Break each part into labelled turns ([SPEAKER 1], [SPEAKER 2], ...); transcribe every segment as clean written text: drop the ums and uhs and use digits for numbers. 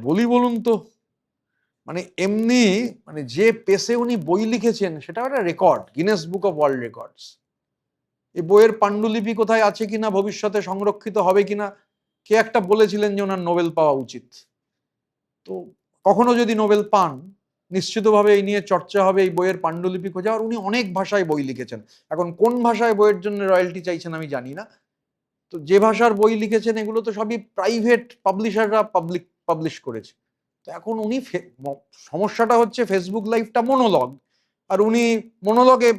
[SPEAKER 1] বলি বলুন তো, মানে এমনি মানে যে পেসে উনি বই লিখেছেন সেটা একটা record, Guinness book of world records. এই বইয়ের পাণ্ডুলিপি কোথায় আছে কিনা, ভবিষ্যতে সংরক্ষিত হবে কিনা, কে একটা বলেছিলেন যে ওনার নোবেল পাওয়া উচিত। তো কখনো যদি নোবেল পান, নিশ্চিতভাবে এই নিয়ে চর্চা হবে, এই বইয়ের পাণ্ডুলিপি খোঁজা। আর উনি অনেক ভাষায় বই লিখেছেন। এখন কোন ভাষায় বইয়ের জন্য রয়্যালটি চাইছেন আমি জানি না। তো যে ভাষার বই লিখেছেন এগুলো তো সবই প্রাইভেট পাবলিশাররা পাবলিশ করেছে। তো এখন উনি সমস্যাটা হচ্ছে ফেসবুক লাইভটা মনোলগ, আর উনি মনোলগে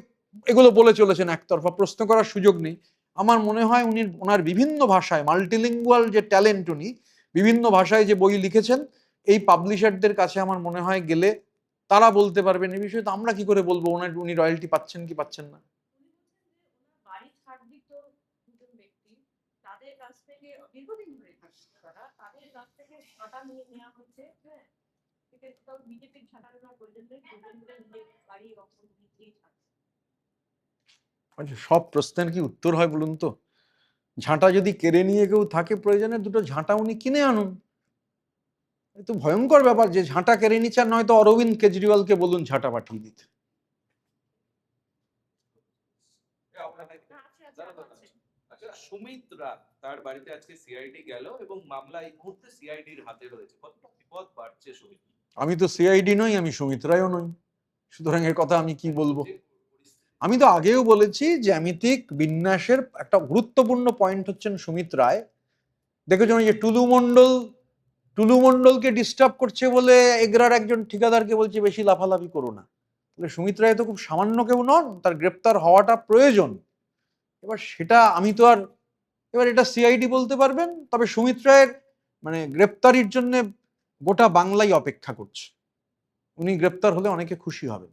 [SPEAKER 1] এগুলো বলে চলেছেন একতরফা, প্রশ্ন করার সুযোগ নেই। আমার মনে হয় ওনার বিভিন্ন ভাষায় মাল্টিলিঙ্গুয়াল যে ট্যালেন্ট, উনি বিভিন্ন ভাষায় যে বই লিখেছেন, এই পাবলিশারদের কাছে আমার মনে হয় গেলে তারা বলতে পারবেন এই বিষয়ে। তো আমরা কি করে বলবো উনি রয়্যালটি পাচ্ছেন কি পাচ্ছেন না? সব প্রশ্নের কি উত্তর হয় বলুন তো? ঝাঁটা যদি কেড়ে নিয়ে কেউ থাকে, প্রয়োজনে দুটো ঝাঁটা উনি কিনে আনুন। এ তো ভয়ঙ্কর ব্যাপার যে ঝাঁটা কেড়ে নিচ্ছে। আর নয়তো অরবিন্দ কেজরিওয়ালকে বলুন ঝাঁটা পাঠিয়ে দিতে।
[SPEAKER 2] সুমিত রায় তার বাড়িতে আজকে সিআইডি গেল এবং মামলা এই মুহূর্তে সিআইডির হাতে রয়েছে। কতটা বিপদ বাড়ছে সুমিত?
[SPEAKER 1] আমি তো সিআইডি নই, আমি সুমিত রায়ও নই, সুতরাং এর কথা আমি কি বলবো? আমি তো আগেও বলেছি জ্যামিতিক বিন্যাসের একটা গুরুত্বপূর্ণ পয়েন্ট হচ্ছেন সুমিত রায়। দেখেছেন যে টুলু মণ্ডলকে ডিস্টার্ব করছে বলে এগরার একজন ঠিকাদারকে বলছে বেশি লাফালাফি করো না। তাহলে সুমিত রায় তো খুব সামান্য কেউ নন, তার গ্রেপ্তার হওয়াটা প্রয়োজন। এবার সেটা আমি তো আর, এবার এটা সিআইডি বলতে পারবেন। তবে সুমিত রায়ের মানে গ্রেপ্তারির জন্য গোটা বাংলাই অপেক্ষা করছে। উনি গ্রেপ্তার হলে অনেকে খুশি হবেন।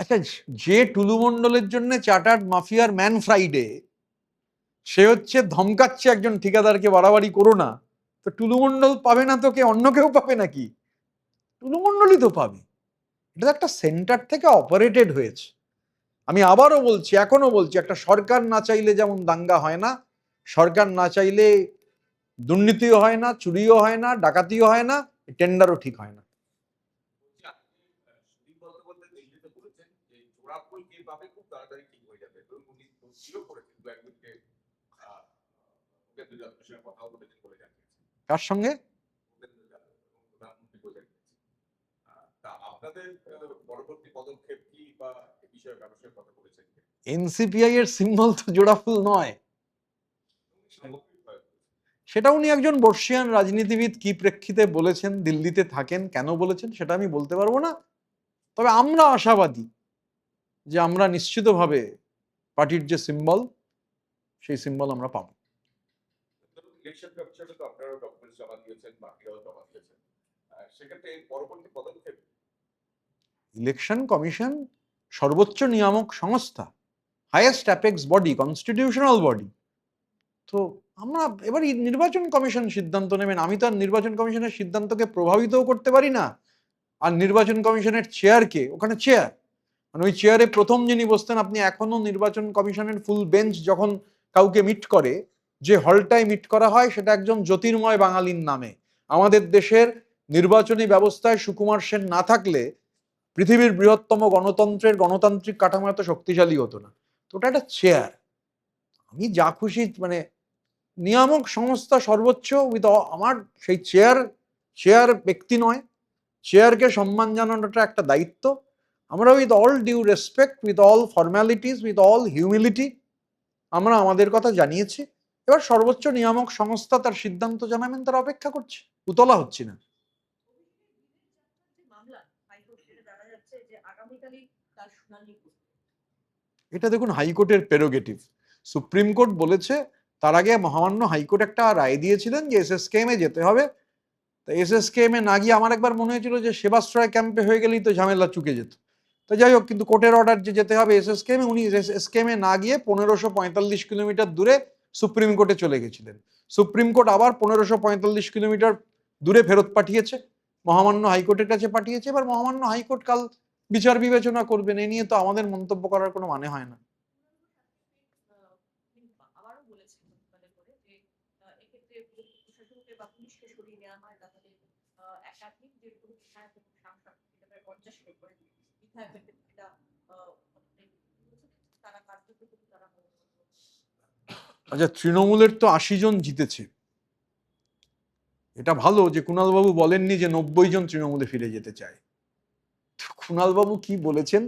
[SPEAKER 1] আচ্ছা, যে টুলু মণ্ডলের জন্য চার্টার্ড মাফিয়ার ম্যান ফ্রাইডে, সে হচ্ছে ধমকাচ্ছে একজন ঠিকাদারকে বাড়াবাড়ি করো না, তো টুলু মণ্ডল পাবে না তো কে অন্য কেউ পাবে নাকি? টুলু মণ্ডলই তো পাবে। এটা একটা সেন্টার থেকে অপারেটেড হয়েছে। আমি আবারও বলছি, এখনো বলছি, একটা সরকার না চাইলে যেমন দাঙ্গা হয় না, সরকার না চাইলে দুর্নীতিও হয় না, চুরিও হয় না, ডাকাতিও হয় না, টেন্ডারও ঠিক হয় না। কার সঙ্গে? এনসিপিআই এর সিম্বল তো জোড়া ফুল নয়। সেটা উনি একজন বর্ষিয়ান রাজনীতিবিদ কি প্রেক্ষিতে বলেছেন, দিল্লিতে থাকেন, কেন বলেছেন সেটা আমি বলতে পারবো না। তবে আমরা আশাবাদী যে আমরা নিশ্চিতভাবে পার্টির যে সিম্বল, সেই সিম্বল আমরা পাবো। ইলেকশন কমিশন সর্বোচ্চ নিয়ামক সংস্থা, highest apex body, constitutional body. তো আমরা এবার নির্বাচন কমিশন সিদ্ধান্ত নেবেন। আমি তো আর নির্বাচন কমিশনের সিদ্ধান্তকে প্রভাবিতও করতে পারি না। আর নির্বাচন কমিশনের চেয়ারকে, ওখানে চেয়ার, মানে ওই চেয়ারে প্রথম যিনি বসতেন, আপনি এখনো নির্বাচন কমিশনের ফুল বেঞ্চ যখন কাউকে মিট করে, যে হলটায় মিট করা হয় সেটা একজন জ্যোতির্ময় বাঙালির নামে। আমাদের দেশের নির্বাচনী ব্যবস্থায় সুকুমার সেন না থাকলে পৃথিবীর বৃহত্তম গণতান্ত্রিক কাঠামো এত শক্তিশালী হতো না। তো ওটা একটা চেয়ার। আমি যা খুশি মানে নিয়ামক সংস্থা সর্বোচ্চ, উইথ আমার সেই চেয়ার ব্যক্তি নয়, চেয়ারকে সম্মান জানানোটা একটা দায়িত্ব। আমরা with all due respect, with all formalities, with all humility আমরা আমাদের কথা জানিয়েছি। এবার সর্বোচ্চ নিয়ামক সংস্থা তার সিদ্ধান্ত জানাবেন, তার অপেক্ষা করছে, উতলা হচ্ছি না। এটা দেখুন হাইকোর্টের প্রেরোগেটিভ। সুপ্রিম কোর্ট বলেছে, তার আগে মহামান্য হাইকোর্ট একটা রায় দিয়েছিলেন যে এসএসকেএমে যেতে হবে। তো এসএসকেএমে না গিয়ে আমার একবার মনে হয়েছিল যে সেবাশ্রয় ক্যাম্পে হয়ে গেলেই তো ঝামেলা চুকে যেত। তো যাই হোক, কিন্তু কোর্টের অর্ডার যে যেতে হবে এসএসকেএমে, উনি এসএসকেএমে না গিয়ে 1545 কিলোমিটার দূরে সুপ্রিম কোর্টে চলে গেছিলেন। সুপ্রিম কোর্ট আবার 1545 কিলোমিটার দূরে ফেরত পাঠিয়েছে, মহামান্য হাইকোর্টের কাছে পাঠিয়েছে। এবার মহামান্য হাইকোর্ট কাল বিচার বিবেচনা করবেন, এ নিয়ে তো আমাদের মন্তব্য করার কোনো মানে হয় না।
[SPEAKER 3] আবারও বলেছেন মানে করে যে এক্ষেত্রে প্রশাসনকে বা পুলিশকে সরিয়ে নেওয়া হয় তাহলে একাধিক যে বিধায়ক এবং সাংসদ এটা প্রায় 50-এর উপরে বিধায়কের এটা তারা কার্যকরী তারা
[SPEAKER 1] আচ্ছা, তৃণমূলের তো 80 জন জিতেছে। এটা ভালো যে কুণালবাবু বলেননি যে 90 জন তৃণমূলে ফিরে যেতে চায়। তো কুণালবাবু কি বলেছেন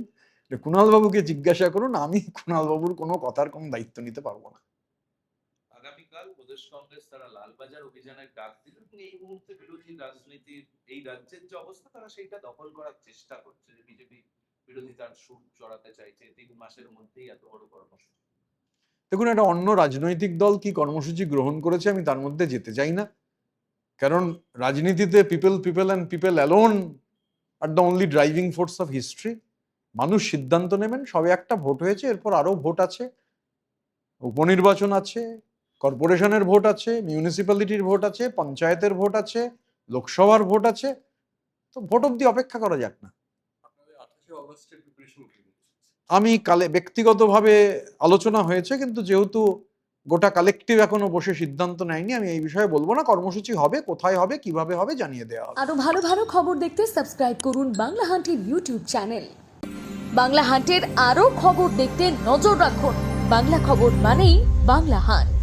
[SPEAKER 1] কুণালবাবুকে জিজ্ঞাসা করুন, আমি কুণালবাবুর কোনো কথার কোনো দায়িত্ব নিতে পারবো না।
[SPEAKER 2] আগামীকাল প্রদেশ কংগ্রেস তারা লালবাজার অভিযানের ডাক দিল এবং এই মুহূর্তে বিরোধী রাজনীতির এই রাজ্যের যে অবস্থা তারা সেইটা দখল করার চেষ্টা করছে, যে বিজেপি বিরোধিতার সুর চড়াতে চাইছে 3 মাসের মধ্যেই এত বড় কর্মসূচি।
[SPEAKER 1] দেখুন, একটা অন্য রাজনৈতিক দল কি কর্মসূচি গ্রহণ করেছে আমি তার মধ্যে যেতে চাই না, কারণ রাজনীতিতে people and people alone are the only driving force of history. মানুষ সিদ্ধান্ত নেবেন। সবে একটা ভোট হয়েছে, এরপর আরো ভোট আছে, উপনির্বাচন আছে, কর্পোরেশনের ভোট আছে, মিউনিসিপ্যালিটির ভোট আছে, পঞ্চায়েতের ভোট আছে, লোকসভার ভোট আছে। তো ভোট অব্দি অপেক্ষা করা যাক না। আমি কালে ব্যক্তিগতভাবে আলোচনা হয়েছে, কিন্তু যেহেতু গোটা কালেকটিভ এখনো বসে সিদ্ধান্ত নেয়নি, আমি এই বিষয়ে বলবো না। কর্মসূচি হবে, কোথায় হবে, কিভাবে হবে জানিয়ে দেওয়া হবে।
[SPEAKER 4] আরো ভালো ভালো খবর দেখতে সাবস্ক্রাইব করুন বাংলা হান্টের ইউটিউব চ্যানেল। বাংলা হান্টের আরো খবর দেখতে নজর রাখুন। বাংলা খবর মানেই বাংলা হান্ট।